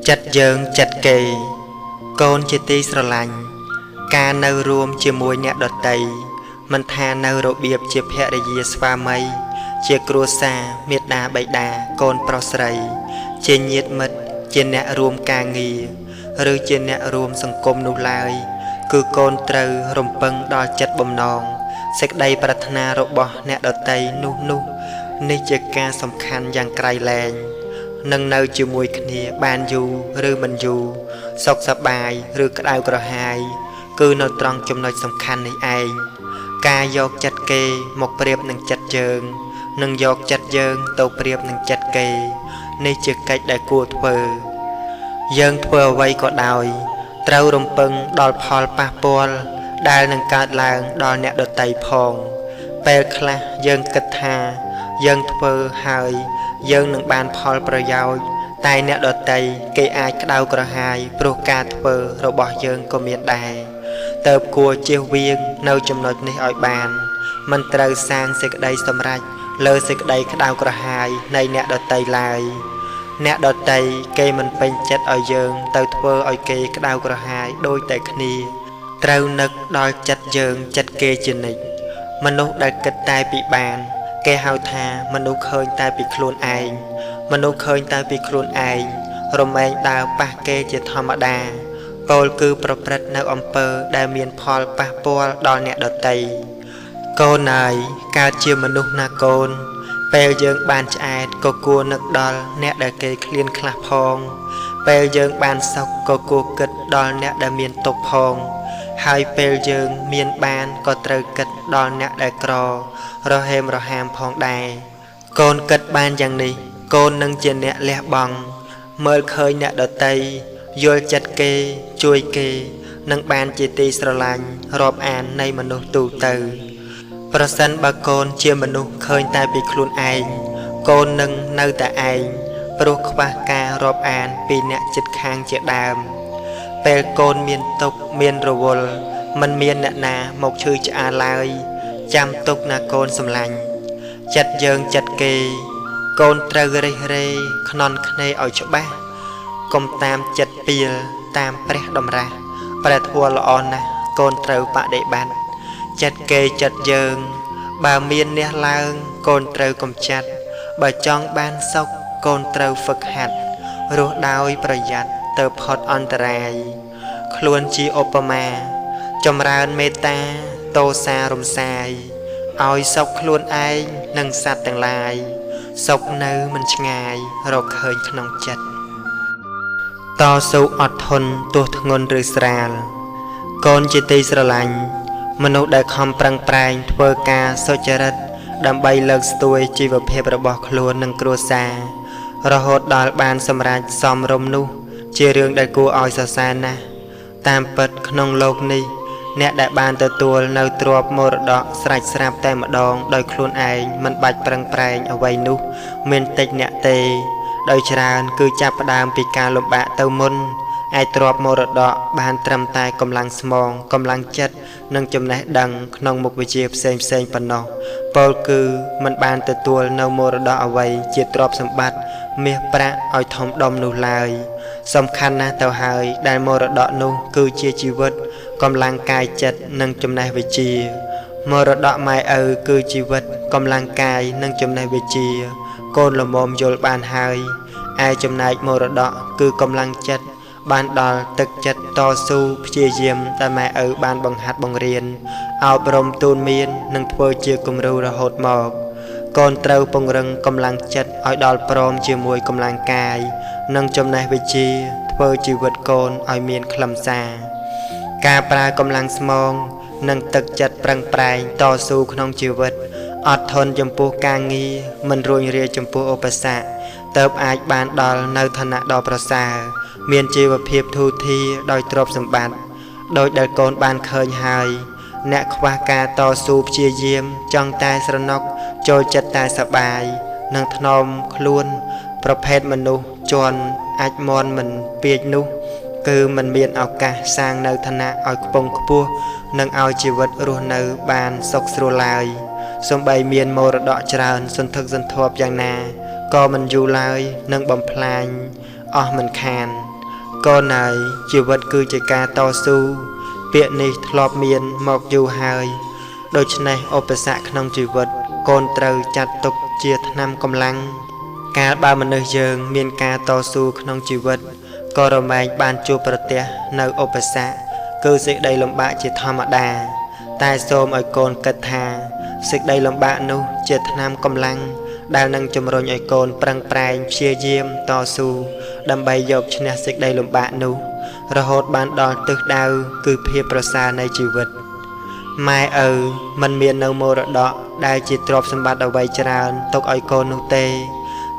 จัดเยิงจัดเกยโกนจิตีสลังการเนรวมเจมวยเนดดไตมันทานเนรเบียบเจเพรยีสวามัยเจกรัวซาเมียดาใบดาโกนปรสไรเจเนียดมัดเจเนรวมกางีหรือเจเนรวมสังคมนุลายคือโกนเตอรมปังดอจัดบ่มนองเสกใดปรารถนาระบอเนดดไตนุนี่จะการสำคัญอย่างไกลแรงนังเนยจิมวยคเนียบานอยู่หรือมันอยู่สกสบายหรือกระดาวกระหายคือเนตรองจำนวนสำคัญในไอกายยกจัดเกยหมกเปรียบหนึ่งจัดเจิงหนึ่งยกจัดเจิงโตเปรียบหนึ่งจัดเกยในจึกไก่ได้กูเถื่อยังเถื่อไว้ก็ดอยเต้ารมปึงดอลพอลปะปอลได้หนึ่งการลางดอลเนดไตพองเปลคลายังกระทายังเถื่อหายยังหนึ่งบานพอลประยาวตายเนดไตเกยอายกระดาวกระหายโปรกาเถื่อเราบอกยังก็มีได้เติบกัวเจียวเวียงเนาจำนวนในอ้อยบานมันเตาสร้างเสกได้สำรัจเลอเสกได้ขดาวกระหายในเนดไตลายเนดไตเกยมันเป็นจัดอ้อยยังเติบเถื่ออ้อยเกยขดาวกระหายโดยแต่คณีเตานึกดอยจัดยังจัดเกยจินิมนุษย์ได้กระตายปีบานเกยหาวทามนุษย์เคยตายปีโคลนไอมนุษย์เคยตายปีโคลนไอรมแองดาวปะเกยจะธรรมดาโกลคือประพฤติในอำเภอได้เมียนพอลปะปอลดอนเนดไตโกนายการเชื่อมนุษย์นาโกนเปลเยิงบานชายก็กลัวนึกดอลเนดเกยเคลียนคลาพองเปลเยิงบานศกก็กลัวกึดดอลเนดเมียนตกพองหายเปลเยิงเมียนบานก็เตรกึดดอลเนดกรอเราเฮมเราหามพองได้โกนกึดบานอย่างนี้โกนนึงเจเนเละบังเมื่อเคยเนดไตโยจัดเกยช่วยเกยนังบานจิตีสลังรอบอ่านในมนุษย์ตูเตอประสันบาโกนเชื่อมนุษย์เคยตายไปคลุนไอโกนนังเนื้อแต่ไอปลุกควาการอบอ่านปีเนจิตคางเจดามเปลโกนเมียนตกเมียนระวลมันเมียนนาหมกชื่อจะอาลายจำตกนาโกนสำลังจัดเยิงจัดเกยโกนเตอเรขนอนคเนเอาฉบ้ากลมตามจัดเปียตามเปรดมราประทัวละออนนะโกนเตาปะเดบันจัดเกยจัดเยิงบ่าเมียนเนลางโกนเตากลมจัดบ่าจองบานซกโกนเตาฝึกหัดรู้ดาวประหยัดเติบพอดอันตรายคลวนจีโอปมาจำรานเมตตาโตซารมสายเอาซกคลวนไอนังสัตว์ต่างลายซกเนื้อมันง่ายเราเคยขนมจัดต่อสู้อดทนตัวทงนหรือสราลโกนจิตีสลังมนุษย์ได้คำปรังแปลงเพื่อการโซจริตดำใบเลิกสวยจีวเพบระบอกครัวนังครัวซาระหดดอลบานสำราญซอมรมนุเชื่อเรื่องได้กูออยสาสานะตามเปิดขนมโลกนี้เนได้บานตัวในตรวบมรดกสลายสราบแต่มาดองโดยคลุนไอมันบัดปรังแปลงเอาไว้นุเมนติเนเตโดยชราญคือจับประดามปีการลบบะเต้ามุนไอตรวบมรดกบานตรำตายกำลังสมองกำลังจัดนังจำแนกดังขนมมุกวิเชียบเซงปนนอปอลคือมันบานตัวในมรดกเอาไว้เจียตรอบสมบัติเมียประเอาทอมดอมนูลายสำคัญนะเต่าหายได้มรดกนูคือเจียชีวิตกำลังกายจัดนังจำแนกวิเชียมรดกไม่คือชีวิตกำลังกายนังจำแนกวิเชียโกนละมอมโยลบานหายไอจำนายมรดกคือกำลังจัดบานดอลตึกจัดต่อสู้เพียเยี่ยมแต่แม่บานบังหัดบังเรียนเอาบรมตูนเมียนนังเพื่อเจียกุมรูระหดหมอกก่อนเต้าปงรังกำลังจัดเอาดอลพร้อมเจียมวยกำลังกายนังจำนายวิจีเพื่อชีวิตโกนเอาเมียนคลำซากาปลากำลังสมองนังตึกจัดปรังปลายต่อสู้ขนมชีวิตอดทนจำปูกางงีมันรวยเรียจำปูอุปสรรคเติบอาจบานดอลในฐานะดอประสาเมียนจีวเพียบทูทีโดยตรบสมบัติโดยเดินโกนบานเคยหายเนควากาต่อสู้เชียเยี่ยมจ้องตายสนกโจจัดตายสบายนังทนอมคล้วนประเภทมนุษย์จวนอาจมอนมันเปียกนุคือมันเมียนเอากาสร้างในฐานะเอาปงขปัวนังเอาชีวิตรูในบานศกสรุลายสมใบเมียนมรดกจราญสนทึกสนทบอย่างนาก็มันอยู่ลายนังบำพลายมันคาน con này chỉ vật cứ chỉ ca to su biện này thọp miền mọc dù hơi đôi chân này ốp sạ không chỉ vật con trâu chặt tục chia năm công lăng cả ba mình nơi giường miền ca to su không chỉ vật có rồi mày ban chua bờ nơi ốp sạ cứ sự đây làm bạ chỉ thò mà đà tai xôm ở con cất thà sự đây làm bạ nu chia năm công lăng đang nâng chùm rồi nhảy cồn prang prang chia diêm to su đâm bay dọc trên nét xích đây lùm bạn nu rồi hốt bán đòn tức đau cứ phía prasa này chịu vật mai mình miền nâu mô rọ đọ đai chỉ trộp xâm bát đầu bay tràn tốc oi cồn nu tê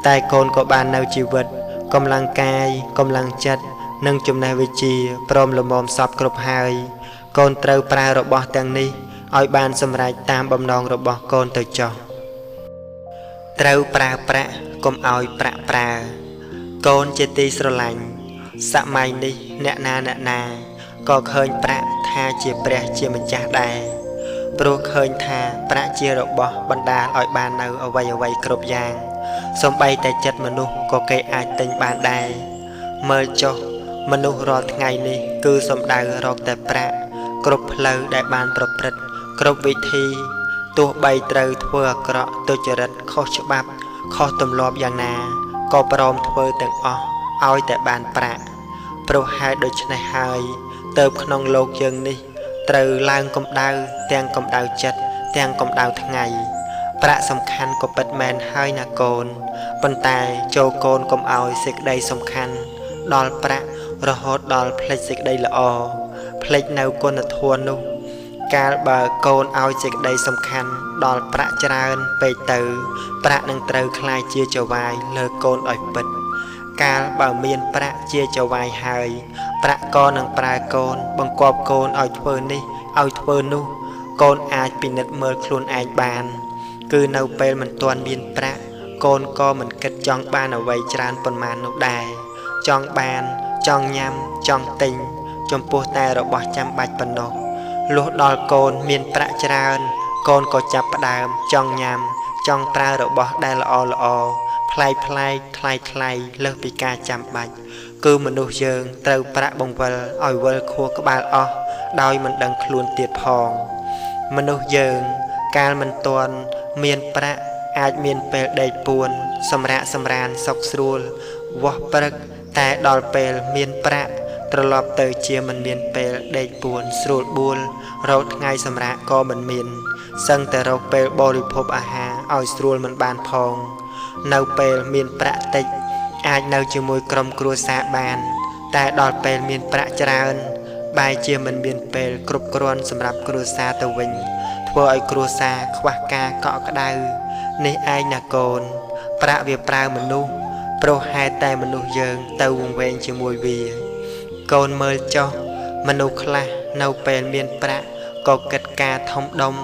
tai cồn có bàn nào chịu vật công lăng cai công lăng chất nâng chùm này với chi prom lùm bom sọp cột hai cồn trâu pra rọ bò tàng ni oi bàn xâm rạch tam bom nòng rọ bò cồn từ cho trâu pra pra công oi pra pra con chế ti sơ lạnh sạ mai đi nè na có khơi pra tha chia pre chia mình cha đài pro khơi tha pra chia rộng bò bần đà oi bàn nào ở vay cột giang xong bay tại chật mà nu có cây ai tình bàn đài mơ cho mà nu rọt ngày đi cứ xong đài rọt tại pra cột lâu đại bàn pro pret cột vị thi tua bay trâu thưa cọ tôi chờ rất khó chịu bắp khó tầm lọp giang nà có prom thưa từng oi tại bàn pra pro hai đôi chân này hai tớp non lột chân đi trâu lang công đau chật tiếng công đau tháng ngày pra sầm khăn có bật mền hai nà cồn bàn tay châu cồn công oi xịt đây sầm khăn đòn pra rồi hốt đòn plek xịt đây là plek nào con là thua nu cả bà con ao dịch đây sầm khăn đòn pra tràn về từ pra nâng trâu khai chia cho vài lơ con ỏi bật cả bà miền pra chia cho vài hai pra con nâng pra con bằng cọp con ỏi thưa ni ỏi thưa nu con ai pin nứt mơ luôn ai bàn cứ nấu pel mình toàn miền pra con co mình kết chọn ban ở vậy tràn phần màn nụ đài chọn bàn chọn nhâm chọn tình trong po tay rồi bỏ trăm bạch phần nọ lúc đòi con miền pra tràn con có chập đàm chọn nhâm chọn pra rồi bỏ đai lọ play lớp bị ca trăm bạch cứ mình nuôi dương từ pra bông vờ ỏi vờ khua các bạn đôi mình đằng luôn tiệt hòn mình nuôi dương ca mình toàn miền pra ai miền pel đầy buồn sầm ràn sọc sùa vót bật tại đòi pel miền pra trở lọp từ chia mình miền pel đầy buồn sùa buồn rồi ngay sầm rạ co mình miền sân từ rồi pel bồi phộp hà ỏi sùa mình bàn phong nấu pel miền pra tịch ai nấu chỉ mùi crom cua xạ bàn tại đòi pel miền pra tràn bài chia mình miền pel cướp cron sầm rạp cua xạ từ vinh thua ỏi cua xạ khoa ca cọ cái đau này ai nà cồn pra việc pra mình nu pro hai tay mình nu dường tàu vùng ven chỉ mùi vì cồn mơ cho mình nu khla nấu pel miền pra có kết ca thông đông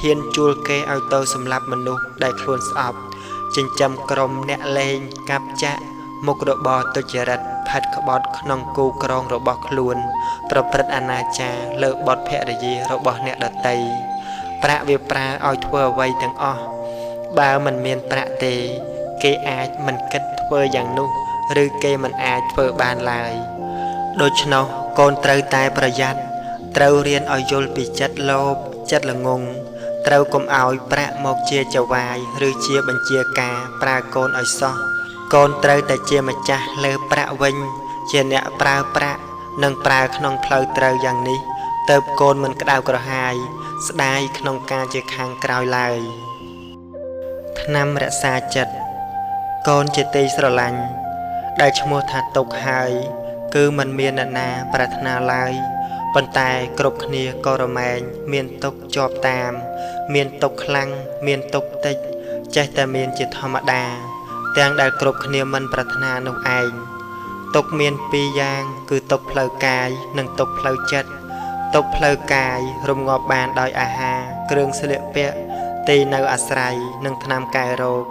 hiên chua kê ao tàu sầm lạp mình nu đại khuôn sọp chinh châm crom nẹt lên cặp chạ một đội bò tôi chỉ rạch phật bọt nòng cu cron rồi bọt luôn pro pret anacha lỡ bọt phe để gì rồi bọt nẹt đợt tây pra việc pra ao thua vayទាំងbà mình miền pra tề kê ai mình kết thưa dạng nu rư kê mình ai thưa bàn lại đôi chân con trâu tai pra giặt trâu riêng ở dồn bị chất là ngùng trâu cùng áo pra một chia chào vài rư chia bằng chia cá pra con ở so con trâu tại chia mà cha lơ pra vinh chia nẹ pra nâng pra không phơi trâu dạng ní tớp con mình cái đau cờ hai đai không ca chia khang cào lại năm rạ xa chật con chế tây sờ lạnh đại mua thạch tục hai cứ mình miền na pratna lai bàn tay cột khnia coromen miền tục chọp tam miền tục khăng miền tục tịch trái ta miền chỉ thầm đà tiếng đại cột khnia mình pratna nụ anh tục miền pi giang cứ tục phơi cài nâng tục phơi chật tục phơi cài rùm ngọt bàn đòi hà kêu sợi lệ pẹ tì nâu asrai nâng tham cài rô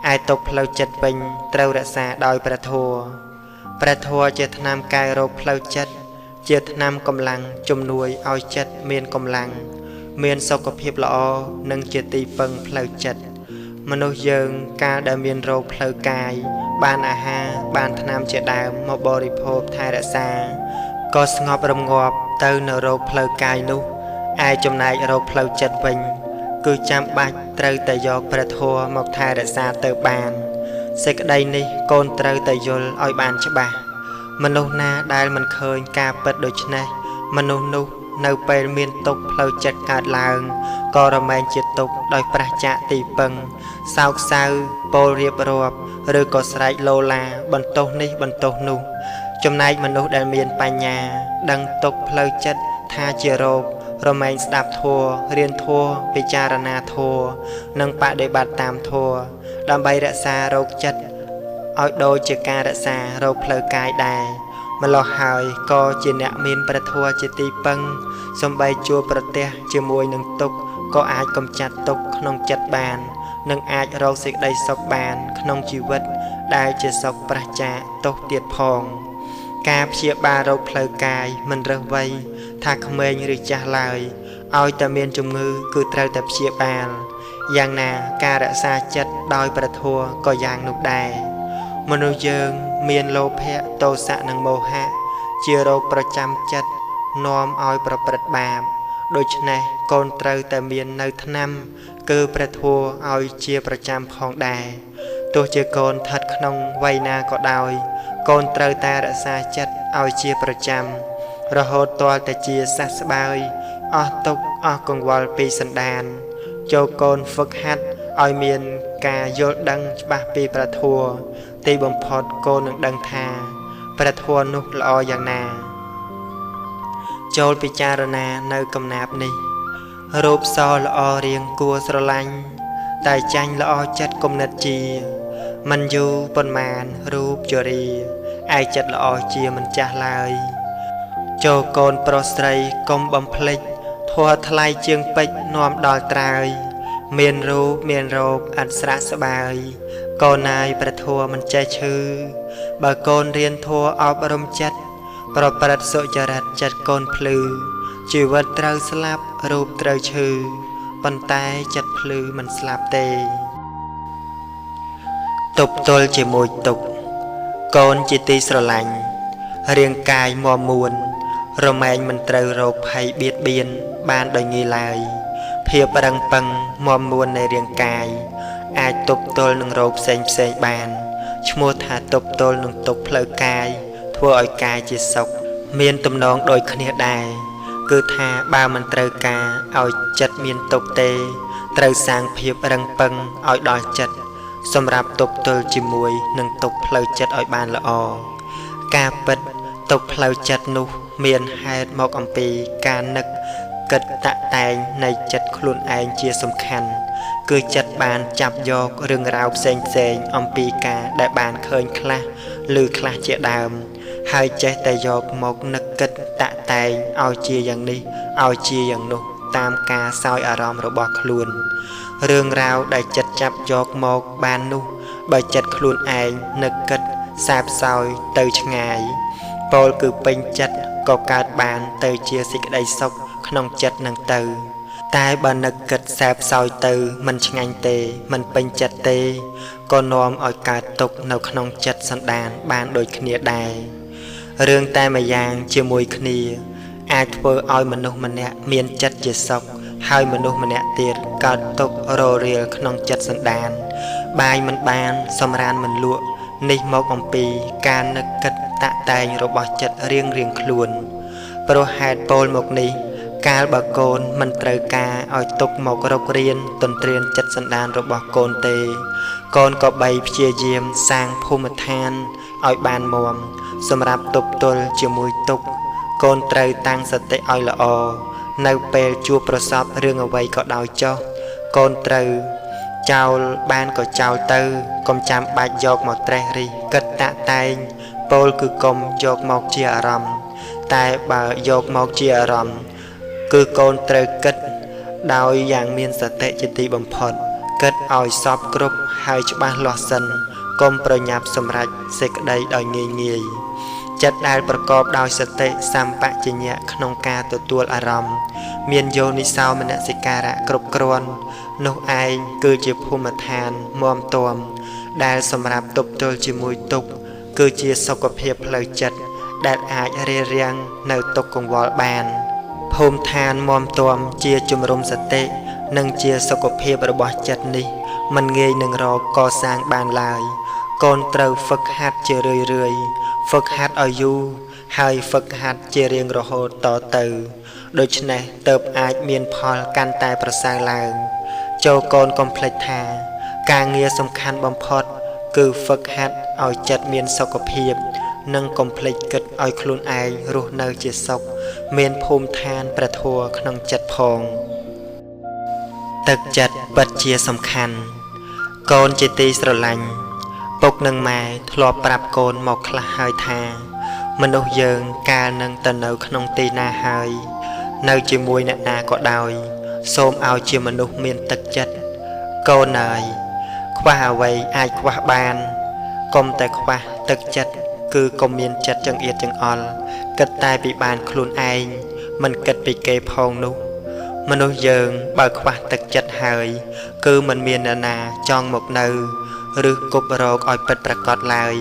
ai tục phơi chật bình trâu đã xa đòi pra thua chế tham cài rô phơi chật chế tham công lăng chùm nuôi ao chật miền công lăng miền sau có hiệp lọ nâng chế tì phân phơi chật មនុស្សយើងការដែលមានโรคផ្លូវកាយបានអាហារបានថ្នាំជាដើមមកបរិភោគថែរក្សាក៏ស្ងប់រងាប់ទៅនៅโรคផ្លូវកាយនោះឯចំណែកโรคផ្លូវចិត្តវិញគឺចាំបាច់ត្រូវតែយកព្រះធម៌មកថែរក្សាទៅបានសេចក្តីនេះកូនត្រូវតែយល់ឲ្យបានច្បាស់មនុស្សណាដែលមិនឃើញការពិតដូច្នេះមនុស្សនោះនៅពេលមានទុក្ខផ្លូវចិត្តកើតឡើងក៏រមែងជាទុក្ខដោយប្រះចាកទីពឹងសោកសៅពោលរៀបរាប់ឬក៏ស្រែកលោឡាបន្ទោសនេះបន្ទោសនោះចំណែកមនុស្សដែលមានបញ្ញាដឹងទុក្ខផ្លូវចិត្តថាជារោគរមែងស្ដាប់ធម៌រៀនធម៌ពិចារណាធម៌និងបដិបត្តិតាមធម៌ដើម្បីរក្សារោគចិត្តឲ្យដូចជាការរក្សារោគផ្លូវកាយដែរម្ល៉េះហើយក៏ជាអ្នកមានព្រះធម៌ជាទីពឹងសំបីជួបប្រទះជាមួយនឹងទុក្ខក៏អាចកំចាត់ទុក្ខក្នុងចិត្តបាននិងអាចរកសេចក្តីសុខបានក្នុងជីវិតដែលជាសុខប្រះចាកទោសទៀតផងការព្យាបាលរោគផ្លូវកាយមិនរើសវ័យថាក្មេងឬចាស់ឡើយឲ្យតែមានជំងឺគឺត្រូវតែព្យាបាលយ៉ាងណាការរក្សាចិត្តដោយព្រះធម៌ក៏យ៉ាងនោះដែរមនុស្សយើងមានលោភៈទោសៈនិងមោហៈជារោគប្រចាំចិត្តនាំឲ្យប្រព្រឹត្តបាបដូច្នេះកូនត្រូវតែមាននៅថ្នាំគឺព្រះធម៌ឲ្យជាប្រចាំផងដែរទោះជាកូនស្ថិតក្នុងវ័យណាក៏ដោយកូនត្រូវតែរក្សាចិត្តឲ្យជាប្រចាំរហូតទាល់តែជាសះស្បើយអស់ទុក្ខអស់កង្វល់ពីសន្តានចូលកូនហ្វឹកហាត់ឲ្យមានការយល់ដឹងច្បាស់ពីព្រះធម៌ទីបំផុតកូននឹងដឹងថាព្រះធម៌នោះល្អយ៉ាងណាចូលពិចារណានៅកំណាព្យនេះរូបសល្អរៀងគួរស្រឡាញ់តែចាញ់ល្អចិត្តគំនិតជាមិនយូរប៉ុន្មានរូបជរាឯចិត្តល្អជាមិនចាស់ឡើយចូលកូនប្រុសស្រីកុំបំភ្លេចធម៌ថ្លៃជាងពេជ្រនាំដល់ត្រើយមានរូបមានរោគអត់ស្រាក់ស្បើយកូនណាយព្រះធម៌មិនចេះឈឺបើកូនរៀនធម៌អប់រំចិត្តប្រព្រឹត្តសុចរិតចិត្តកូនភ្លឺជីវិតត្រូវស្លាប់រូបត្រូវឈឺប៉ុន្តែចិត្តភ្លឺមិនស្លាប់ទេទប់ទល់ជាមួយទុក្ខកូនជាទីស្រឡាញ់រាងកាយមាំមួនរមែងមិនត្រូវរោគភ័យបៀតបៀនបានដោយងាយឡើយភាពរឹងប៉ឹងមាំមួននៃរាងកាយអាចទប់ទល់នឹងរោគផ្សេងបានឈ្មោះថាទប់ទល់នឹងទុក្ខផ្លូវកាយធ្វើឲ្យកាយជាសុខមានទំនងដូចគ្នាដែរគឺថាបើមិនត្រូវការឲ្យចិត្តមានទុក្ខទេត្រូវសាងភាពរឹងប៉ឹងឲ្យដល់ចិត្តសម្រាប់ទប់ទល់ជាមួយនឹងទុក្ខផ្លូវចិត្តឲ្យបានល្អការពិតទុក្ខផ្លូវចិត្តនោះមានហេតុមកអំពីការនឹកគិតតាក់តែងនៃចិត្តខ្លួនឯងជាសំខាន់គឺចិត្តបានចាប់យករឿងរ៉ាវផ្សេងអំពីការដែលបានឃើញខ្លះឬខ្លះជាដើមហើយចេះតែយកមកនឹកគិតតាក់តែងឲ្យជាយ៉ាងនេះឲ្យជាយ៉ាងនោះតាមការសោយអារម្មណ៍របស់ខ្លួនរឿងរ៉ាវដែលចិត្តចាប់យកមកបាននោះបើចិត្តខ្លួនឯងនឹកគិតសាបសោយទៅឆ្ងាយពោលគឺពេញចិត្តក៏កើតបានទៅជាសេចក្តីសុខក្នុងចិត្តនឹងទៅតែបើនឹកគិតសាបសោយទៅមិនឆ្ងាញ់ទេមិនពេញចិត្តទេក៏នាំឲ្យកើតទុក្ខនៅក្នុងចិត្តសន្តានបានដូចគ្នាដែររឿងតែម្យ៉ាងជាមួយគ្នាអាចធ្វើឲ្យមនុស្សម្នាក់មានចិត្តជាសុខហើយមនុស្សម្នាក់ទៀតកើតទុក្ខររាលក្នុងចិត្តសន្តានបាយមិនបានសម្រានមិនលក់នេះមកអំពីការនឹកគិតតាក់តែងរបស់ចិត្តរៀងខ្លួនព្រោះហេតុពោលមកនេះកាលបើកូនមិនត្រូវការឲ្យទុកមករករៀនទន្ទ្រានចិត្តសន្តានរបស់កូនទេកូនក៏បីព្យាយាមសាងភូមិឋានឲ្យបានមាំសម្រាប់ទប់ទល់ជាមួយទុក្ខកូនត្រូវតាំងសតិឲ្យល្អនៅពេលជួបប្រសពរឿងអ្វីក៏ដោយចុះកូនត្រូវចោលបានក៏ចោលទៅកុំចាំបាច់យកមកត្រេះរិះគិតតាក់តែងពោលគឺកុំយកមកជាអារម្មណ៍តែបើយកមកជាអារម្មណ៍គឺកូនត្រូវគិតដោយយ៉ាងមានសតិជាទីបំផុតគិតឲ្យសពគ្រប់ហើយច្បាស់លាស់សិនកុំប្រញាប់សម្រេចសេចក្តីដោយងាយ ចិត្តដែលប្រកបដោយសតិសម្បជញ្ញៈក្នុងការទទួលអារម្មណ៍មានយោនិសោមនសិការៈគ្រប់គ្រាន់នោះឯងគឺជាភូមិឋានមាំទាំដែលសម្រាប់ទប់ទល់ជាមួយទុក្ខគឺជាសុខភាពផ្លូវចិត្តដែលអាចរារាំងនៅទុក្ខកង្វល់បានភូមិឋានមាំទាំជាជំរំសតិនិងជាសុខភាពរបស់ចិត្តនេះមិនងាយនឹងរកកសាងបានឡើយកូនត្រូវហ្វឹកហាត់ជារឿយហ្វឹកហាត់ឲ្យយូរហើយហ្វឹកហាត់ជារៀងរហូតតទៅដូច្នេះទើបអាចមានផលកាន់តែប្រសើរឡើងចូលកូនកុំភ្លេចថាការងារសំខាន់បំផុតគឺហ្វឹកហាត់ឲ្យចិត្តមានសុខភាពនិងកុំភ្លេចគិតឲ្យខ្លួនឯងរស់នៅជាសុខមានភូមិឋានព្រះធម៌ក្នុងចិត្តផងទឹកចិត្តពិតជាសំខាន់កូនជាទីស្រឡាញ់ពុកនិងម៉ែធ្លាប់ប្រាប់កូនមកខ្លះហើយថាមនុស្សយើងកាលនឹងទៅនៅក្នុងទីណាហើយនៅជាមួយអ្នកណាក៏ដោយសូមឲ្យជាមនុស្សមានទឹកចិត្តកូនអើយខ្វះអ្វីអាចខ្វះបានកុំតែខ្វះទឹកចិត្តគឺកុំមានចិត្តចង្អៀតចង្អល់គិតតែពីបានខ្លួនឯងមិនគិតពីគេផងនោះមនុស្សយើងបើខ្វះទឹកចិត្តហើយគឺមិនមានអ្នកណាចង់មកនៅឬគប់រកឲ្យពិតប្រាកដឡើយ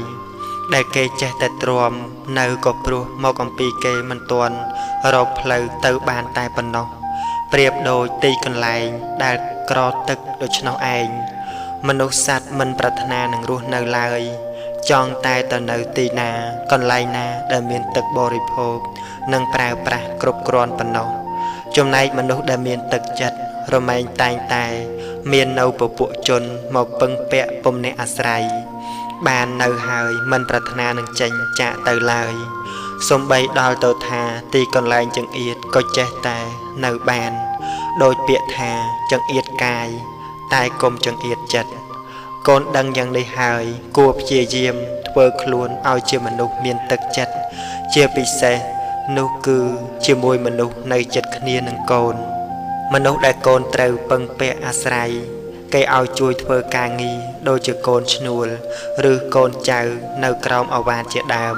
ដែលគេចេះតែទ្រាំនៅក៏ព្រោះមកអំពីគេមិនទាន់រកផ្លូវទៅបានតែប៉ុណ្ណោះប្រៀបដូចទីកន្លែងដែលក្រទឹកដូច្នោះឯងមនុស្សសត្វមិនប្រាថ្នានឹងរស់នៅឡើយចង់តែទៅនៅទីណាកន្លែងណាដែលមានទឹកបរិភោគនិងប្រើប្រាស់គ្រប់គ្រាន់ប៉ុណ្ណោះចំណែកមនុស្សដែលមានទឹកចិត្តរមែងតែងតែមាននៅពពួកជនមកពឹងពាក់ពំនាក់អាស្រ័យបាននៅហើយមិនប្រាថ្នានឹងចេញចាកទៅឡើយសំបីដល់ទៅថាទីកន្លែងចង្អៀតក៏ចេះតែនៅបានដោយពាក្យថាចង្អៀតកាយតែកុំចង្អៀតចិត្តកូនដឹងយ៉ាងនេះហើយគួរព្យាយាមធ្វើខ្លួនឲ្យជាមនុស្សមានទឹកចិត្តជាពិសេសនោះគឺជាមួយមនុស្សនៅចិត្តគ្នានឹងកូនមនុស្សដែលកូនត្រូវពឹងពាក់អាស្រ័យគេឲ្យជួយធ្វើការងារដូចជាកូនឈ្នួលឬកូនចៅនៅក្រោមអាវ៉ាតជាដើម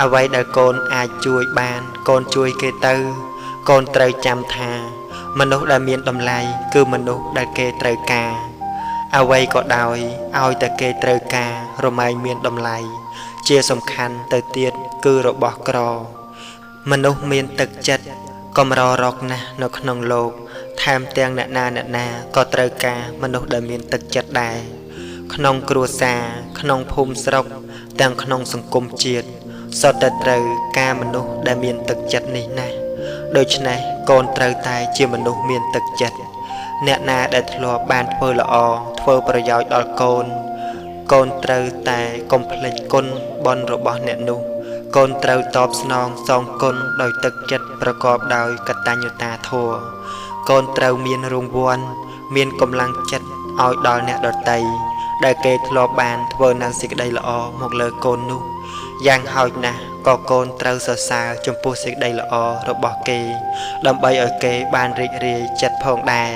អ្វីដែលកូនអាចជួយបានកូនជួយគេទៅកូនត្រូវចាំថាមនុស្សដែលមានតម្លៃគឺមនុស្សដែលគេត្រូវការអ្វីក៏ដោយឲ្យតែគេត្រូវការរមែងមានតម្លៃជាសំខាន់ទៅទៀតគឺរបស់ក្រមនុស្សមានទឹកចិត្តកំររកណាស់នៅក្នុងលោកថែមទាំងអ្នកណាក៏ត្រូវការមនុស្សដែលមានទឹកចិត្តដែរក្នុងគ្រួសារក្នុងភូមិស្រុកទាំងក្នុងសង្គមជាតិសុទ្ធតែត្រូវការមនុស្សដែលមានទឹកចិត្តនេះណាស់ដូច្នេះកូនត្រូវតែជាមនុស្សមានទឹកចិត្តអ្នកណាដែលធ្លាប់បានធ្វើល្អធ្វើប្រយោជន៍ដល់កូនកូនត្រូវតែកុំភ្លេចគុណបុណ្យរបស់អ្នកនោះកូនត្រូវតបស្នងសងគុណដោយទឹកចិត្តប្រកបដោយកតញ្ញូតាធម៌កូនត្រូវមានរង្វាន់មានកម្លាំងចិត្តឲ្យដល់អ្នកដទៃដែលគេធ្លាប់បានធ្វើនៅសេចក្តីល្អមកលើកូននោះយ៉ាងហោចណាស់ក៏កូនត្រូវសរសើរចំពោះសេចក្តីល្អរបស់គេដើម្បីឲ្យគេបានរីករាយចិត្តផងដែរ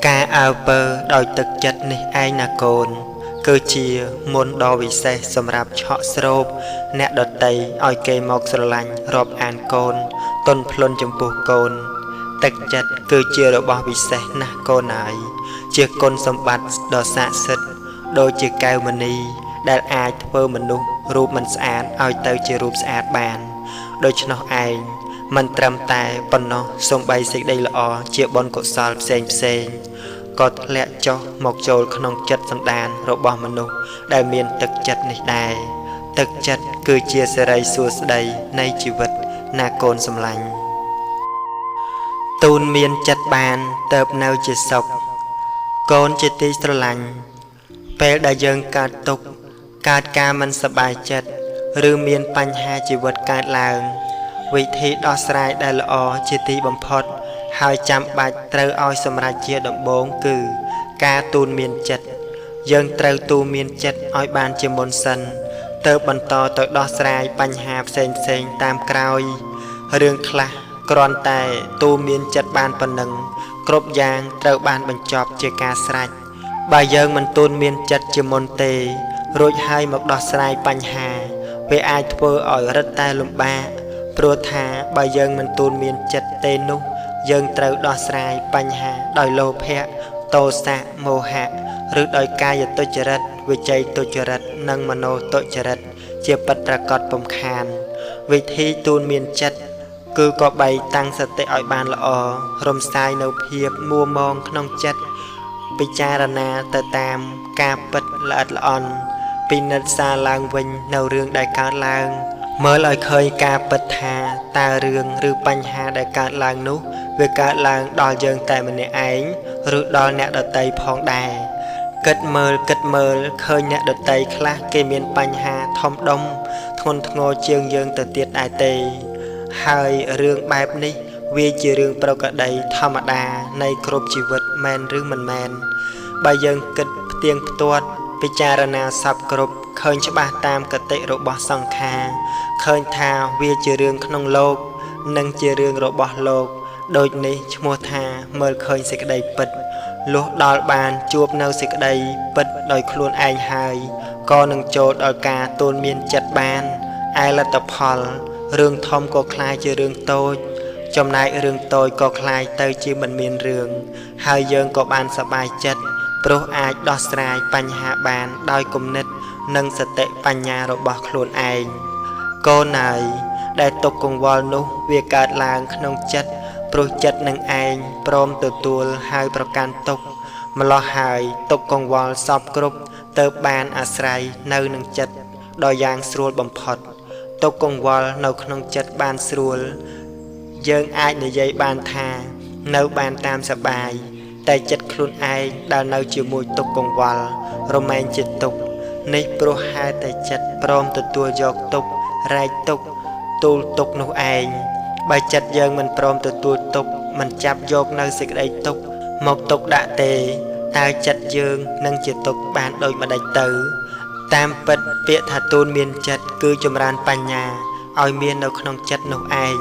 ការអើពើដោយទឹកចិត្តនេះឯងណាកូនគឺជាមន្តដ៏វិសេសសម្រាប់ឆក់ស្រោបអ្នកដទៃឲ្យគេមកស្រឡាញ់រាប់អានកូនទន់ភ្លន់ចំពោះកូនទឹកចិត្តគឺជារបស់វិសេសណាស់កូនហើយជាគុណសម្បត្តិដ៏ស័ក្តិសិទ្ធិដូចជាកែវមณีដែលអាចធ្វើមនុស្សរូបមិនស្អាតឲ្យទៅជារូបស្អាតបានដូច្នោះឯងមិនត្រឹមតែប៉ុណ្ណោះសូម្បីសេចក្តីល្អជាបុណ្យកុសលផ្សេងក៏ធ្លាក់ចុះមកចូលក្នុងចិត្តសន្តានរបស់មនុស្សដែលមានទឹកចិត្តនេះដែរទឹកចិត្តគឺជាសេរីសួស្តីនៃជីវិតណាកូនសម្លាញ់ទូនមានចិត្តបានទៅនៅជាសុខកូនជាទីស្រឡាញ់ពេលដែលយើងកើតទុក្ខកើតការមិនសប្បាយចិត្តឬមានបញ្ហាជីវិតកើតឡើងវិធីដោះស្រាយដែលល្អជាទីបំផុតហើយចាំបាច់ត្រូវឲ្យសម្រេចជាដំបូងគឺការទូនមានចិត្តយើងត្រូវទូនមានចិត្តឲ្យបានជាមុនសិនទើបបន្តទៅដោះស្រាយបញ្ហាផ្សេងតាមក្រោយរឿងខ្លះគ្រាន់តែទូនមានចិត្តបានប៉ុណ្ណឹងគ្រប់យ៉ាងត្រូវបានបញ្ចប់ជាការស្រេចបើយើងមិនទូនមានចិត្តជាមុនទេរួចហើយមកដោះស្រាយបញ្ហា វាអាចធ្វើឲ្យរឹតតែលំបាកព្រោះថាបើយើងមិនទូលមានចិត្តទេនោះយើងត្រូវដោះស្រាយបញ្ហាដោយលោភៈទោសៈមោហៈឬដោយកាយទុច្ចរិតវិច័យទុច្ចរិតនិងមโนទុច្ចរិតជាពិតប្រាកដពំខានវិធីទូលមានចិត្តគឺក៏បីតាំងសតិឲ្យបានល្អរំសាយនៅភាពមួមងក្នុងចិត្តពិចារណាទៅតាមការពិតល្អិតល្អន់ពិនិត្យសារឡើងវិញនៅរឿងដែលកើតឡើងមើលឲ្យឃើញការពិតថាតើរឿងឬបញ្ហាដែលកើតឡើងនោះវាកើតឡើងដល់យើងតែម្នាក់ឯងឬដល់អ្នកដទៃផងដែរគិតមើលឃើញអ្នកដទៃខ្លះគេមានបញ្ហាធំដុំធ្ងន់ធ្ងរជាងយើងទៅទៀតដែរទេហើយរឿងបែបនេះវាជារឿងប្រក្រតីធម្មតានៃគ្រប់ជីវិតមែនឬមិនមែនបើយើងគិតផ្ទៀងផ្ទាត់ពិចារណាសពគ្រប់ឃើញច្បាស់តាមគតិរបស់សង្ខារឃើញថាវាជារឿងក្នុងលោកនិងជារឿងរបស់លោកដូចនេះឈ្មោះថាមើលឃើញសេចក្តីពិតលុះដល់បានជួបនៅសេចក្តីពិតដោយខ្លួនឯងហើយក៏នឹងចូលដល់ការទូលមានចិត្តបានឯលទ្ធផលរឿងធំក៏คล้ายជារឿងតូចចំណែករឿងតូចក៏คล้ายទៅជាមិនមានរឿងហើយយើងក៏បានសប្បាយចិត្តព្រោះអាចដោះស្រាយបញ្ហាបានដោយគំនិតនិងសតិបញ្ញារបស់ខ្លួនឯងកូនហើយដែលទុកកង្វល់នោះវាកើតឡើងក្នុងចិត្តព្រោះចិត្តនឹងឯងព្រមទទួលហើយប្រកាន់ទុកម្លោះហើយទុកកង្វល់សពគ្រប់ទៅបានអាស្រ័យនៅនឹងចិត្តដ៏យ៉ាងស្រួលបំផុតទុកកង្វល់នៅក្នុងចិត្តបានស្រួលយើងអាចនិយាយបានថានៅបានតាមសបាយតែចិត្តខ្លួនឯងដែលនៅជាមួយទុកកង្វល់រមែងជាទុកនេះព្រោះហេតុតែចិត្តព្រមទទួលយកទុករែកទុកទូលទុកនោះឯងបើចិត្តយើងមិនព្រមទទួលទុកមិនចាប់យកនៅសេចក្តីទុកមកទុកដាក់ទេតើចិត្តយើងនឹងជាទុកបានដូចម្ដេចទៅតាមពិតពាក្យថាទូលមានចិត្តគឺចម្រើនបញ្ញាឲ្យមាននៅក្នុងចិត្តនោះឯង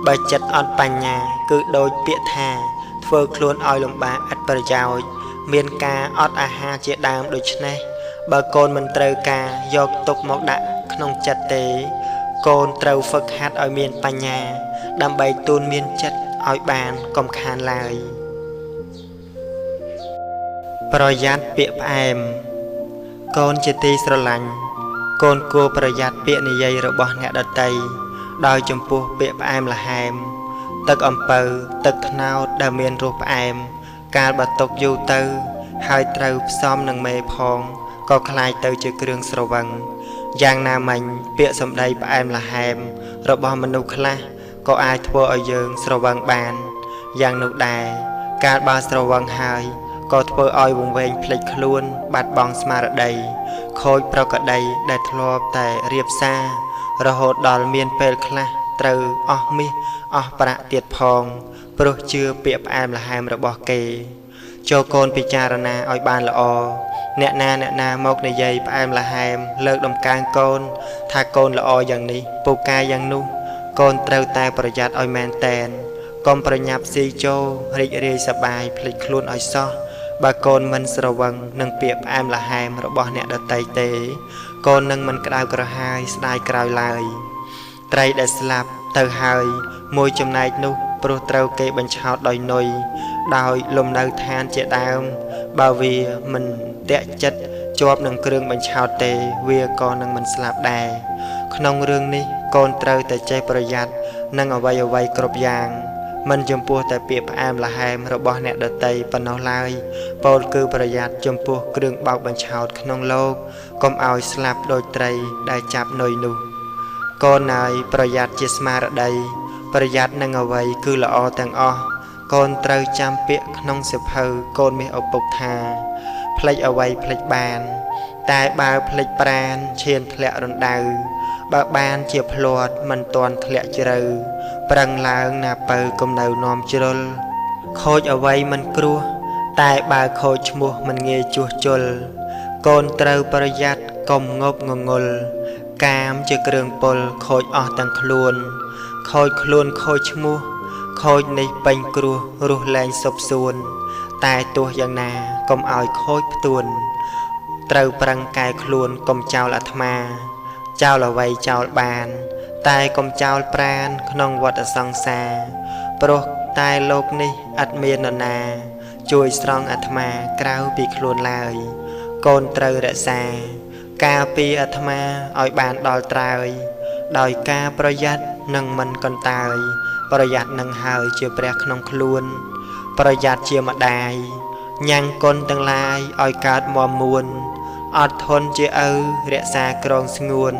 បើចិត្តអត់បញ្ញាគឺដូចពាក្យថាធ្វើខ្លួនឲ្យលំបាកឥតប្រយោជន៍មានការអត់អាហារជាដើមដូច្នេះបើកូនមិនត្រូវការយកទុកមកដាក់ក្នុងចិត្តទេកូនត្រូវហ្វឹកហាត់ឲ្យមានបញ្ញាដើម្បីទូលមានចិត្តឲ្យបានកុំខានឡើយប្រយ័ត្នពាក្យផ្អែមកូនជាទីស្រឡាញ់កូនគួរប្រយ័ត្នពាក្យនិយាយរបស់អ្នកដទៃដោយចំពោះពាក្យផ្អែមល្ហែមទឹកអំពៅទឹកត្នោតដែលមានរសផ្អែមកាលបើទុកយូរទៅហើយត្រូវផ្សំនឹងមេផងក៏คล้ายទៅជាគ្រឿងស្រវឹងយ៉ាងណាមិញពាក្យសម្ដីផ្អែមល្ហែមរបស់មនុស្សខ្លះក៏អាចធ្វើឲ្យយើងស្រវឹងបានយ៉ាងនោះដែរកាលបើស្រវឹងហើយក៏ធ្វើឲ្យវង្វេងភ្លេចខ្លួនបាត់បង់ស្មារតីខូចប្រក្រតីដែលធ្លាប់តែរៀបសាររហូតដល់មានពេលខ្លះត្រូវអស់មាសអស់ប្រាក់ទៀតផងព្រោះជឿពាក្យផ្អែមល្ហែមរបស់គេចូលកូនពិចារណាឲ្យបានល្អអ្នកណាមកនិយាយផ្អែមល្ហែមលើកដំកើងកូនថាកូនល្អយ៉ាងនេះពូកែយ៉ាងនោះកូនត្រូវតែប្រយ័ត្នឲ្យមែនតែនកុំប្រញាប់ស៊ីចូលរីករាយសប្បាយភ្លេចខ្លួនឲ្យសោះបើកូនមិនស្រវឹងនឹងពាក្យផ្អែមល្ហែមរបស់អ្នកដទៃទេកូននឹងមិនក្តៅក្រហាយស្ដាយក្រោយឡើយត្រីដែលស្លាប់ទៅហើយមួយចំណែកនោះព្រោះត្រូវគេបញ្ឆោតដោយនុយដោយលំនៅឋានជាដើមបើវាមិនតាក់ចិត្តជាប់នឹងគ្រឿងបញ្ឆោតទេវាក៏នឹងមិនស្លាប់ដែរក្នុងរឿងនេះកូនត្រូវតែចេះប្រយ័ត្ននឹងអ្វីគ្រប់យ៉ាងមិនចំពោះតែពាក្យផ្អែមល្ហែមរបស់អ្នកដទៃប៉ុណ្ណោះឡើយពោលគឺប្រយ័ត្នចំពោះគ្រឿងបោកបញ្ឆោតក្នុងលោកកុំឲ្យស្លាប់ដោយត្រីដែលចាប់នុយនោះកូនហើយប្រយ័ត្នជាស្មារតីប្រយ័ត្ននឹងអ្វីគឺល្អទាំងអស់កូនត្រូវចាំពាក្យក្នុងសិភៅកូនមាសឪពុកថាភ្លេចអ្វីភ្លេចបានតែបើភ្លេចប្រាណឈានធ្លាក់រណ្ដៅបើបានជាភ្លាត់មិនទាន់ធ្លាក់ជ្រៅប្រឹងឡើងណាពៅកុំនៅនាំជ្រុលខូចអ្វីមិនគ្រោះតែបើខូចឈ្មោះមិនងាយជួសជុលកូនត្រូវប្រយ័ត្នកុំងប់ងងុលកាមជាគ្រឿងពលខូចអស់ទាំងខ្លួនខូចខ្លួនខូចឈ្មោះខូចនេះពេញគ្រោះរស់លែងសុបសួនតែទោះយ៉ាងណាកុំឲ្យខូចផ្ទួនត្រូវប្រឹងកែខ្លួនកុំចោលអាត្មា ចោលអ្វីចោលបានតែកុំចោលប្រាណក្នុងវដ្តសង្សារព្រោះតែលោកនេះអត់មាននរណាជួយស្រង់អាត្មាក្រៅពីខ្លួនឡើយកូនត្រូវរក្សាការពារអាត្មាឲ្យបានដល់ត្រើយដោយការប្រយ័ត្ននិងមិនកន្តើយប្រយ័ត្ននឹងហើយជាព្រះក្នុងខ្លួនប្រយ័ត្នជាម្ដាយញ៉ាំងគុណទាំងឡាយឲ្យកើតមមួនអត់ធន់ជាឪរក្សាក្រងស្ងួន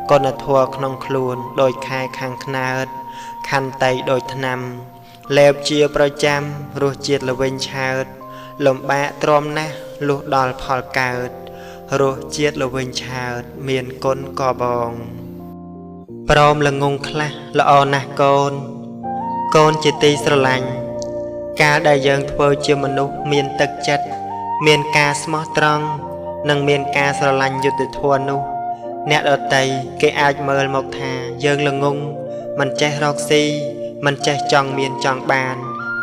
គុណធម៌ក្នុងខ្លួនដោយខែខាងខ្នើតខន្តីដោយថ្នាំលេបជាប្រចាំរសជាតិល្វីងឆើតលំបាកទ្រាំណាស់លុះដល់ផលកើតរសជាតិល្វីងឆើតមានគុណក៏បងព្រមល្ងងខ្លះល្អណាស់កូនកូនជាទីស្រឡាញ់កាលដែលយើងធ្វើជាមនុស្សមានទឹកចិត្តមានការស្មោះត្រង់និងមានការស្រឡាញ់យុត្តិធម៌នោះអ្នកដតីគេអាចមើលមកថាយើងល្ងងមិនចេះរកស៊ីមិនចេះចង់មានចង់បាន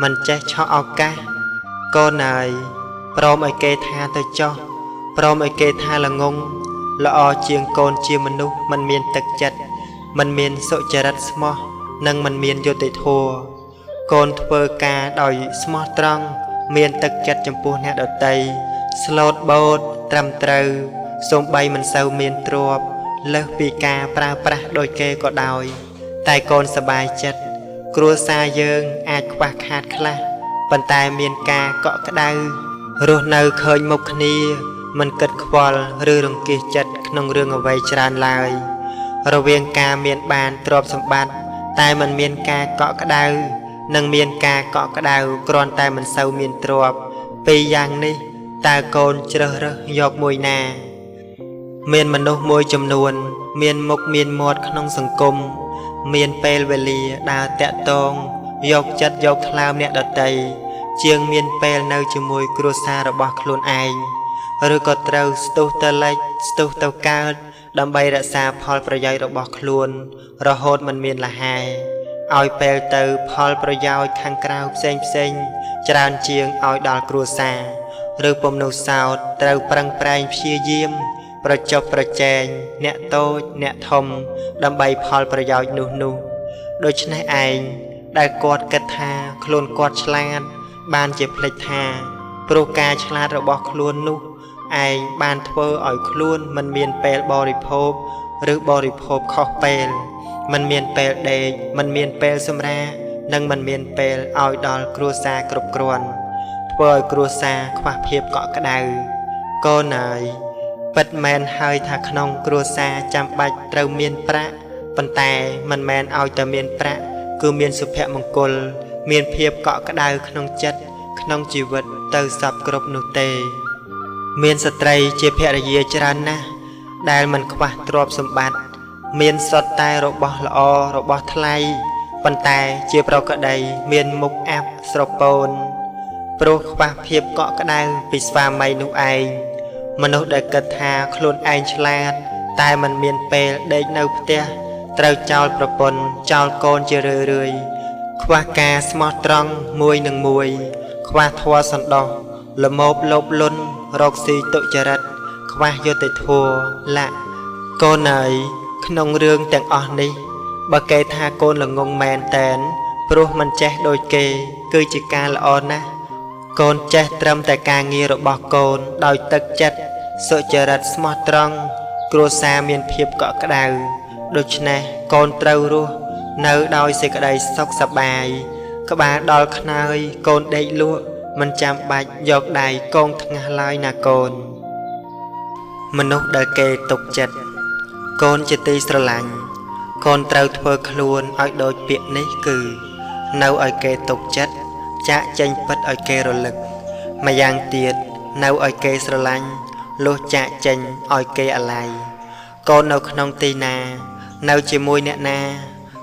មិនចេះឆក់ឱកាសកូនអើយព្រមឲ្យគេថាទៅចោះព្រមឲ្យគេថាល្ងងល្អជាងកូនជាមនុស្សមិនមានទឹកចិត្តមិនមានសុចរិតស្មោះនិងមិនមានយុត្តិធម៌កូនធ្វើការដោយស្មោះត្រង់មានទឹកចិត្តចំពោះអ្នកដតីស្លូតបូតត្រឹមត្រូវសូម្បីមិនសូវមានទ្រព្យលើសពីការប្រើប្រាស់ដោយគេក៏ដោយតែកូនសប្បាយចិត្តគ្រួសារយើងអាចខ្វះខាតខ្លះប៉ុន្តែមានការកក់ក្ដៅរស់នៅឃើញមុខគ្នាមិនគិតខ្វល់ឬរង្គៀសចិត្តក្នុងរឿងអ្វីច្រើនឡើយរវាងការមានបានទ្រព្យសម្បត្តិតែមិនមានការកក់ក្ដៅនិងមានការកក់ក្ដៅគ្រាន់តែមិនសូវមានទ្រព្យពីរយ៉ាងនេះតើកូនជ្រើសរើសយកមួយណាមានមនុស្សមួយចំនួនមានមុខមានមាត់ក្នុងសង្គមមានពេលវេលាដើរតាក់ទងយកចិត្តយកថ្លើមអ្នកដតីជាងមានពេលនៅជាមួយគ្រួសាររបស់ខ្លួនឯងឬក៏ត្រូវស្ទុះទៅលិចស្ទុះទៅកើតដើម្បីរក្សាផលប្រយោជន៍របស់ខ្លួនរហូតមិនមានលហែឲ្យពេលទៅផលប្រយោជន៍ខាងក្រៅផ្សេងច្រើនជាងឲ្យដល់គ្រួសារឬពុំនោះសោតត្រូវប្រឹងប្រែងព្យាយាមប្រចុះប្រជែងអ្នកតូចអ្នកធំដើម្បីផលប្រយោជន៍នោះដូច្នេះឯងដែលគាត់គិតថាខ្លួនគាត់ឆ្លាតបានជាភ្លេចថាព្រោះការឆ្លាតរបស់ខ្លួននោះឯងបានធ្វើឲ្យខ្លួនមិនមានពេលបរិភោគឬបរិភោគខុសពេលមិនមានពេលដេកមិនមានពេលសម្រាកនិងមិនមានពេលឲ្យដល់គ្រួសារគ្រប់គ្រាន់ធ្វើឲ្យគ្រួសារខ្វះភាពកក់ក្ដៅកូនអើយពិតមែនហើយថាក្នុងគ្រួសារចាំបាច់ត្រូវមានប្រាក់ប៉ុន្តែមិនមែនឲ្យតែមានប្រាក់គឺមានសុភមង្គលមានភាពកក់ក្ដៅក្នុងចិត្តក្នុងជីវិតទៅសពគ្រប់នោះទេមានស្ត្រីជាភរិយាច្រើនណាស់ដែលមិនខ្វះទ្រព្យសម្បត្តិមានសុទ្ធតែរបស់ល្អរបស់ថ្លៃប៉ុន្តែជាប្រក្តីមានមុខអាប់ស្រពោនព្រោះខ្វះភាពកក់ក្ដៅពីស្វាមីនោះឯងមនុស្សដែលគិតថាខ្លួនឯងឆ្លាតតែមិនមានពេលដេកនៅផ្ទះត្រូវចោលប្រពន្ធចោលកូនជារឿយខ្វះការស្មោះត្រង់មួយនឹងមួយខ្វះធម៌សន្តោសល្មោបលោភលន់រកស៊ីទុច្ចរិតខ្វះយុត្តិធម៌លាក់កូនអើយក្នុងរឿងទាំងអស់នេះបើគេថាកូនល្ងងមែនតែនព្រោះមិនចេះដូចគេគឺជាការល្អណាស់កូនចេះត្រឹមតែការងាររបស់កូនដោយទឹកចិត្តសុចរិតស្មោះត្រង់គ្រួសារមានភាពកក់ក្ដៅដូច្នេះកូនត្រូវរស់នៅដោយសេចក្តីសុខសប្បាយក្បាលដល់ខ្នើយកូនដេកលក់មិនចាំបាច់យកដៃកងថ្ងាសឡើយណាកូនមនុស្សដែលគេទុកចិត្តកូនជាទីស្រឡាញ់កូនត្រូវធ្វើខ្លួនឲ្យដូចពាក្យនេះគឺនៅឲ្យគេទុកចិត្តចាក់ចេញពិតឲ្យគេរលឹកម្យ៉ាងទៀតនៅឲ្យគេស្រឡាញ់លុះចាក់ចេញឲ្យគេអាល័យកូននៅក្នុងទីណានៅជាមួយអ្នកណា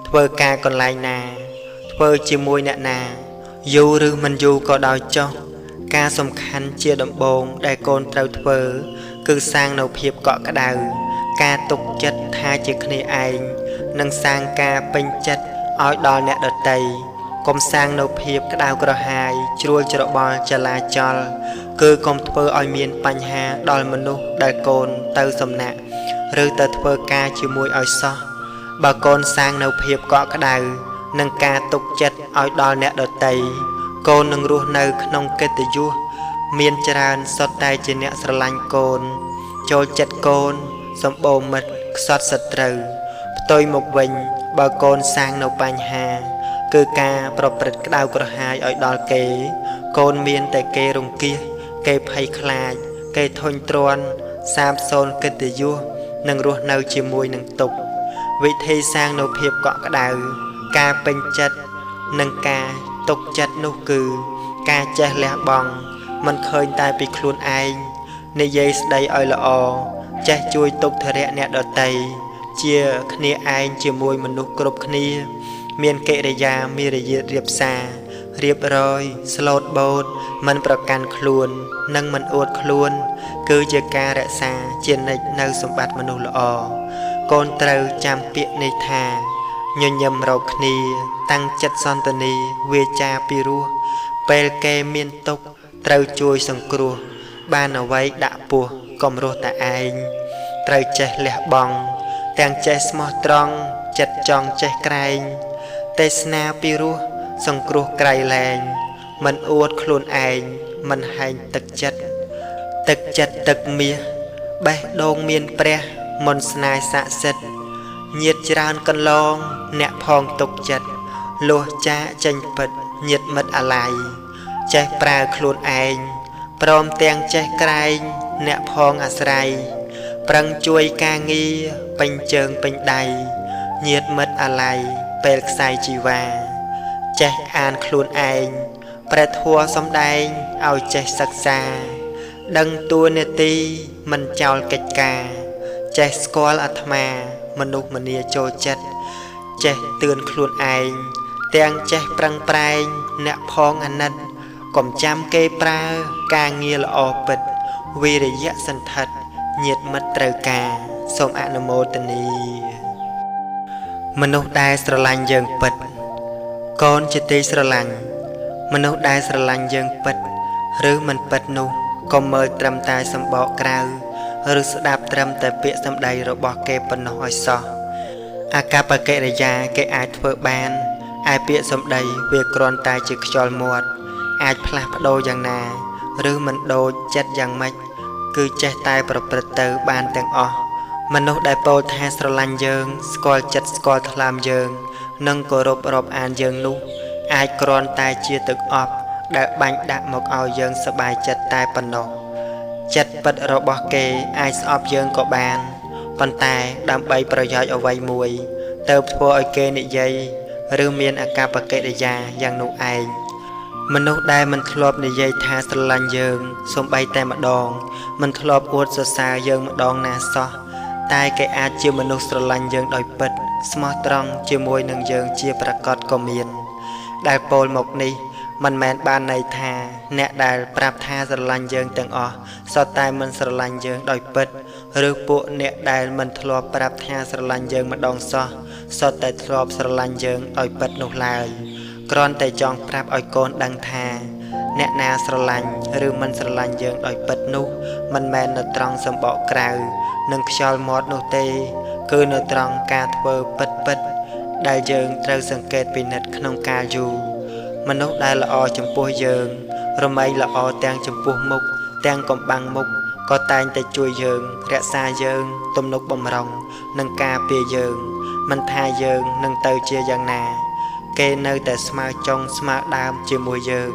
ធ្វើការកន្លែងណាធ្វើជាមួយអ្នកណាយូរឬមិនយូរក៏ដោយចុះការសំខាន់ជាដំបូងដែលកូនត្រូវធ្វើគឺសាងនៅភាពកក់ក្ដៅការទុកចិត្តថាជាគ្នាឯងនិងសាងការពេញចិត្តឲ្យដល់អ្នកដទៃកុំសាងនៅភាពក្តៅក្រហាយជ្រួលច្របល់ចលាចលគឺកុំធ្វើឲ្យមានបញ្ហាដល់មនុស្សដែលកូនទៅសំណាក់ ឬទៅធ្វើការជាមួយឲ្យសោះបើកូនសាងនៅភាពកក់ក្ដៅនិងការទុកចិត្តឲ្យដល់អ្នកដទៃកូននឹងរស់នៅក្នុងកិត្តិយសមានច្រើនសុទ្ធតែជាអ្នកស្រឡាញ់កូនចូលចិត្តកូនសម្បូរមិត្តខ្សត់សត្រូវផ្ទុយមកវិញបើកូនសាងនៅបញ្ហាគឺការប្រព្រឹត្តក្តៅក្រហាយឲ្យដល់គេកូនមានតែគេរង្គៀសគេភ័យខ្លាចគេធុញទ្រាន់សាបសូន្យកិត្តិយសនិងរស់នៅជាមួយនឹងទុក្ខវិធីសាងនៅភាពកក់ក្ដៅការពេញចិត្តនិងការទុកចិត្តនោះគឺការចេះលះបង់មិនឃើញតែពីខ្លួនឯងនិយាយស្ដីឲ្យល្អចេះជួយទុក្ខធរៈអ្នកដទៃជាគ្នាឯងជាមួយមនុស្សគ្រប់គ្នាមានកិរិយាមារយាទរៀបសាររៀបរយស្លូតបូតមិនប្រកាន់ខ្លួននិងមិនអួតខ្លួនគឺជាការរក្សាជានិច្ចនៅសម្បត្តិមនុស្សល្អកូនត្រូវចាំពាក្យនេះថាញញឹមរកគ្នាតាំងចិត្តសន្តានាវាចាពីរោះពេលគេមានទុក្ខត្រូវជួយសង្គ្រោះបានអ្វីដាក់ពោះកុំរស់តែឯងត្រូវចេះលះបង់ទាំងចេះស្មោះត្រង់ចិត្តចង់ចេះក្រែងទេសនាពីរោះសង្គ្រោះក្រៃលែងមិនអួតខ្លួនឯងមិនហែងទឹកចិត្តទឹកមាសបេះដូងមានព្រះមន្តស្នេហ៍ស័ក្តិសិទ្ធិញាតច្រើនកន្លងអ្នកផងទុកចិត្តលុះចាកចេញពិតញាតមិត្តអាឡ័យចេះប្រើខ្លួនឯងព្រមទាំងចេះក្រែងអ្នកផងអាស្រ័យប្រឹងជួយការងារពេញជើងពេញដៃញាតមិត្តអាឡ័យពេលខ្សែជីវ៉ាចេះអានខ្លួនឯងព្រះធម៌សំដែងឲ្យចេះសិក្សាដឹងតួនាទីមិនចោលកិច្ចការចេះស្គាល់អាត្មាមនុស្សម្នាចូលចិត្តចេះទឿនខ្លួនឯងទាំងចេះប្រឹងប្រែងអ្នកផងអាណិតកុំចាំគេប្រើការងារល្អពិតវិរិយៈសន្ធិដ្ឋញាតមិត្តត្រូវការសូមអនុមោទនាមនុស្សដែលស្រឡាញ់យើងពិតកូនជាទីស្រឡាញ់មនុស្សដែលស្រឡាញ់យើងពិតឬមិនពិតនោះកុំមើលត្រឹមតែសម្បកក្រៅឬស្ដាប់ត្រឹមតែពាក្យសម្ដីរបស់គេប៉ុណ្ណោះឲ្យសោះអាកប្បកិរិយាគេអាចធ្វើបានឯពាក្យសម្ដីវាគ្រាន់តែជាខ្យល់មាត់អាចផ្លាស់ប្ដូរយ៉ាងណាឬមិនដូចចិត្តយ៉ាងម៉េចគឺចេះតែប្រព្រឹត្តទៅបានទាំងអស់មនុស្សដែលពោលថាស្រឡាញ់យើងស្គាល់ចិត្តស្គាល់ថ្លើមយើងនិងគោរពរាប់អានយើងនោះអាចគ្រាន់តែជាទឹកអប់ដែលបាញ់ដាក់មកឲ្យយើងសប្បាយចិត្តតែប៉ុណ្ណោះចិត្តពិតរបស់គេអាចស្អប់យើងក៏បានប៉ុន្តែដើម្បីប្រយោជន៍អ្វីមួយទៅធ្វើឲ្យគេនិយាយឬមានអាកប្បកិរិយាយ៉ាងនោះឯងមនុស្សដែលមិនធ្លាប់និយាយថាស្រឡាញ់យើងសូម្បីតែម្ដងមិនធ្លាប់អួតសរសើរយើងម្ដងណាសោះតែគេអាចជាមនុស្សស្រឡាញ់យើងដោយពិតស្មោះត្រង់ជាមួយនឹងយើងជាប្រកបក៏មានដែលពោលមកនេះមិនមែនបានន័យថាអ្នកដែលប្រាប់ថាស្រឡាញ់យើងទាំងអស់សុទ្ធតែមិនស្រឡាញ់យើងដោយពិតឬពួកអ្នកដែលមិនធ្លាប់ប្រាប់ថាស្រឡាញ់យើងម្ដងសោះសុទ្ធតែធ្លាប់ស្រឡាញ់យើងដោយពិតនោះឡើយគ្រាន់តែចង់ប្រាប់ឲ្យកូនដឹងថាអ្នកណាស្រឡាញ់ឬមិនស្រឡាញ់យើងដោយពិតនោះមិនមែននៅត្រង់សម្បកក្រៅនិងខ្យល់មាត់នោះទេគឺនៅត្រង់ការធ្វើពិតដែលយើងត្រូវសង្កេតពិនិត្យក្នុងកាលយូរមនុស្សដែលល្អចំពោះយើងរមែងល្អទាំងចំពោះមុខទាំងកំបាំងមុខក៏តែងតែជួយយើងរក្សាយើងទំនុកបម្រុងនិងការពារយើងមិនថាយើងនឹងទៅជាយ៉ាងណាគេនៅតែស្មើចុងស្មើដើមជាមួយយើង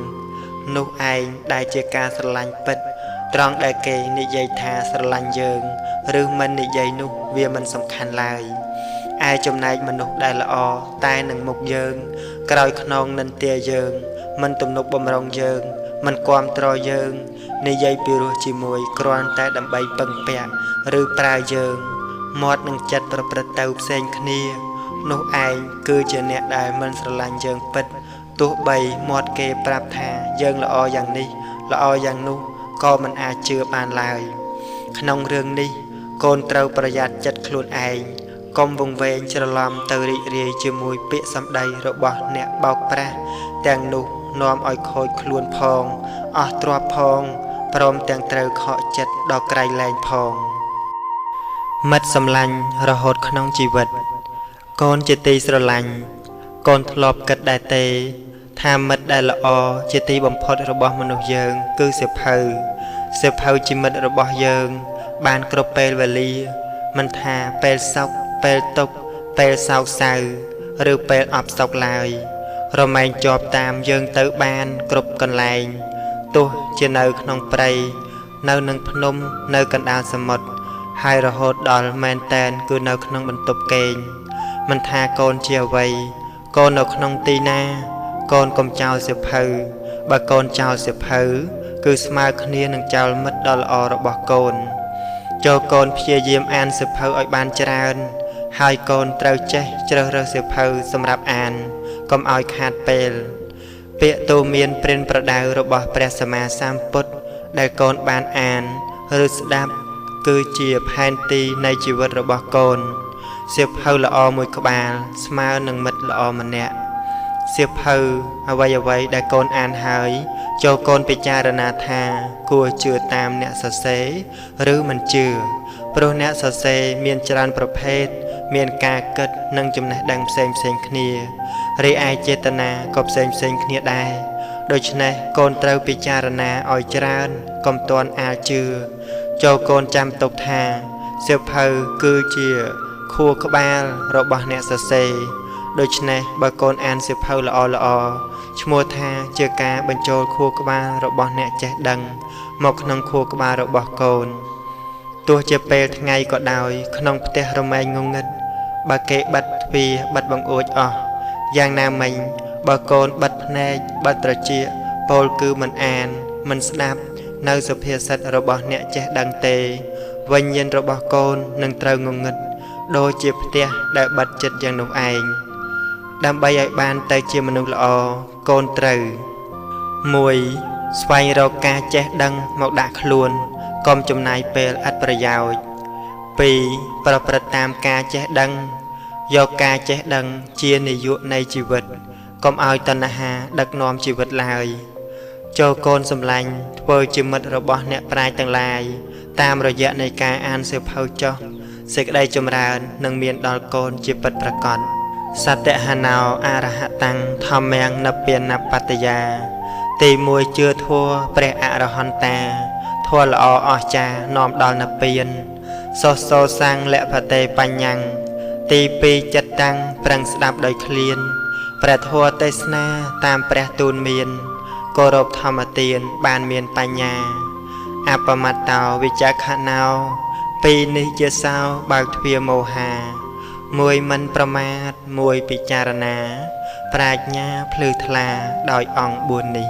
នោះឯងដែលជាការស្រឡាញ់ពិតត្រង់ដែលគេនិយាយថាស្រឡាញ់យើងឬមិននិយាយនោះវាមិនសំខាន់ឡើយឯចំណែកមនុស្សដែលល្អតែនឹងមុខយើងក្រោយខ្នងនិន្ទាយើងមិនទំនុកបម្រុងយើងមិនគាំទ្រយើងនិយាយពីរោះជាមួយគ្រាន់តែដើម្បីពឹងពាក់ឬប្រើយើងមាត់និងចិត្តប្រព្រឹត្តទៅផ្សេងគ្នានោះឯងគឺជាអ្នកដែលមិនស្រឡាញ់យើងពិតទោះបីមាត់គេប្រាប់ថាយើងល្អយ៉ាងនេះល្អយ៉ាងនោះក៏មិនអាចជឿបានឡើយក្នុងរឿងនេះកូនត្រូវប្រយ័ត្នចិត្តខ្លួនឯងកុំវង្វេងច្រឡំទៅរីករាយជាមួយពាក្យសម្ដីរបស់អ្នកបោកប្រាស់ទាំងនោះនាំឲ្យខូចខ្លួនផងអស់ទ្រព្យផងព្រមទាំងត្រូវខកចិត្តដល់ក្រៃលែងផង មិត្តសម្លាញ់រហូតក្នុងជីវិតកូនជាទីស្រឡាញ់កូនធ្លាប់គិតដែរទេថាមិត្តដែលល្អជាទីបំផុតរបស់មនុស្សយើងគឺសៀវភៅជាមិត្តរបស់យើងបានគ្រប់ពេលវេលាមិនថាពេលសុខពេលទុក្ខពេលសោកសៅឬពេលអបសុខឡើយរមែងជាប់តាមយើងទៅបានគ្រប់កន្លែងទោះជានៅក្នុងព្រៃនៅនឹងភ្នំនៅកណ្ដាលសមុទ្រហើយរហូតដល់មែនតែនគឺនៅក្នុងបន្ទប់គេងមិនថាកូនជាអ្វីកូននៅក្នុងទីណាកូនកុំចោលសៀវភៅបើកូនចោលសៀវភៅគឺស្មើគ្នានឹងចោលមិត្តដ៏ល្អរបស់កូនចូលកូនព្យាយាមអានសៀវភៅឲ្យបានច្រើនហើយកូនត្រូវចេះជ្រើសរើសសៀវភៅសម្រាប់អានកុំឲ្យខាតពេលពាក្យទូមានព្រានប្រដៅរបស់ព្រះសម្មាសម្ពុទ្ធដែលកូនបានអានឬស្ដាប់គឺជាផែនទីនៃជីវិតរបស់កូនសៀវភៅល្អមួយក្បាលស្មើនឹងមិត្តល្អម្នាក់សៀវភៅអ្វីដែលកូនអានហើយចូលកូនពិចារណាថាគួរជឿតាមអ្នកសរសេរឬមិនជឿព្រោះអ្នកសរសេរមានច្រើនប្រភេទមានការគិតនិងចំណេះដឹងផ្សេងគ្នារីឯចេតនាក៏ផ្សេងគ្នាដែរដូច្នេះកូនត្រូវពិចារណាឲ្យច្រើនកុំទាន់អាចជឿចូលកូនចាំទុកថាសៀវភៅគឺជាខួរក្បាលរបស់អ្នកសរសេរដូច្នេះបើកូនអានសៀវភៅល្អឈ្មោះថាជាការបញ្ចូលខួរក្បាលរបស់អ្នកចេះដឹងមកក្នុងខួរក្បាលរបស់កូនទោះជាពេលថ្ងៃក៏ដោយក្នុងផ្ទះរមែងងងឹតបើគេបិទទ្វារបិទបង្អួចអស់យ៉ាងណាមិញបើកូនបិទភ្នែកបិទត្រចៀកពោលគឺមិនអានមិនស្ដាប់នៅសុភាសិតរបស់អ្នកចេះដឹងទេវិញ្ញាណរបស់កូននឹងត្រូវងងឹតដូចជាផ្ទះដែលបិទជិតយ៉ាងនោះឯងដើម្បីឲ្យបានទៅជាមនុស្សល្អកូនត្រូវ 1. ស្វែងរកការចេះដឹងមកដាក់ខ្លួនកុំចំណាយពេលឥតប្រយោជន៍ 2. ប្រព្រឹត្តតាមការចេះដឹងយកការចេះដឹងជានាយកនៃជីវិតកុំឲ្យតណ្ហាដឹកនាំជីវិតឡើយចូលកូនសម្លាញ់ធ្វើជាមិត្តរបស់អ្នកប្រាជ្ញទាំងឡាយតាមរយៈនៃការអានសៀវភៅចុះសេចក្តីចម្រើននឹងមានដល់កូនជាពិតប្រាកដសត្យហណោអរហតੰធម្មំនពានបត្តយាទី1ជឿធัวព្រះអរហន្តាធัวល្អអស្ចារ្យនាំដល់និព្វានសោសោសាំងលភតេបញ្ញੰទី2ចិត្តតាំងប្រឹងស្ដាប់ដោយឃ្លានព្រះធัวទេសនាតាមព្រះទូលមានគោរពធម្មទានបានមានបញ្ញាអបមត្តោវិចក្ខណោពីរនេះជាសោបើកទ្វារមោហា1មិនប្រមាទ1ពិចារណាប្រាជ្ញាភ្លឺថ្លាដោយអង្គ4នេះ